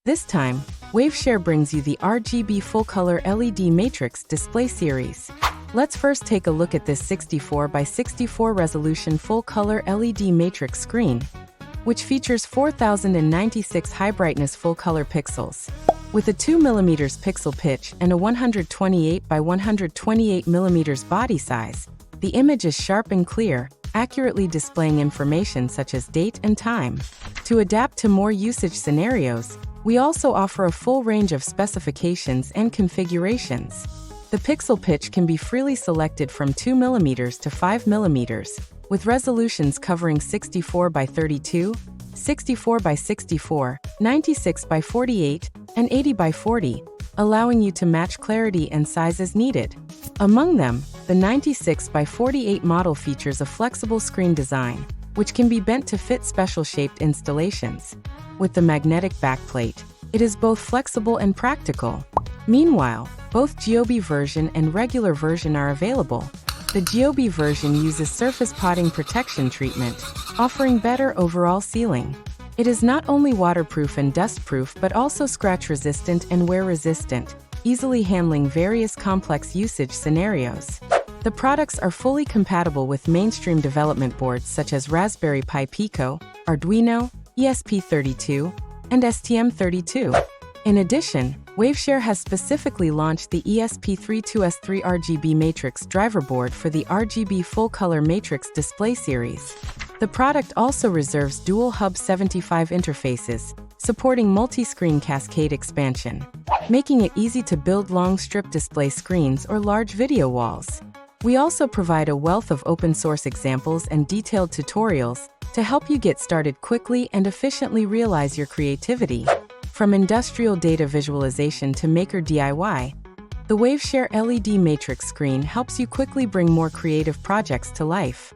This time, Waveshare brings you the RGB full-color LED matrix display series. Let's first take a look at this 64 by 64 resolution full-color LED matrix screen, which features 4096 high-brightness full-color pixels. With a 2mm pixel pitch and a 128 by 128 mm body size, the image is sharp and clear, accurately displaying information such as date and time. To adapt to more usage scenarios, we also offer a full range of specifications and configurations. The pixel pitch can be freely selected from 2mm to 5mm, with resolutions covering 64 by 32, 64 by 64, 96 by 48, and 80 by 40, allowing you to match clarity and size as needed. Among them, the 96 by 48 model features a flexible screen design, which can be bent to fit special-shaped installations. With the magnetic backplate, it is both flexible and practical. Meanwhile, both GOB version and regular version are available. The GOB version uses surface potting protection treatment, offering better overall sealing. It is not only waterproof and dustproof but also scratch-resistant and wear-resistant, easily handling various complex usage scenarios. The products are fully compatible with mainstream development boards such as Raspberry Pi Pico, Arduino, ESP32, and STM32. In addition, Waveshare has specifically launched the ESP32S3 RGB Matrix driver board for the RGB full-color Matrix display series. The product also reserves dual HUB75 interfaces, supporting multi-screen cascade expansion, making it easy to build long strip display screens or large video walls. We also provide a wealth of open-source examples and detailed tutorials to help you get started quickly and efficiently realize your creativity. From industrial data visualization to maker DIY, the Waveshare LED matrix screen helps you quickly bring more creative projects to life.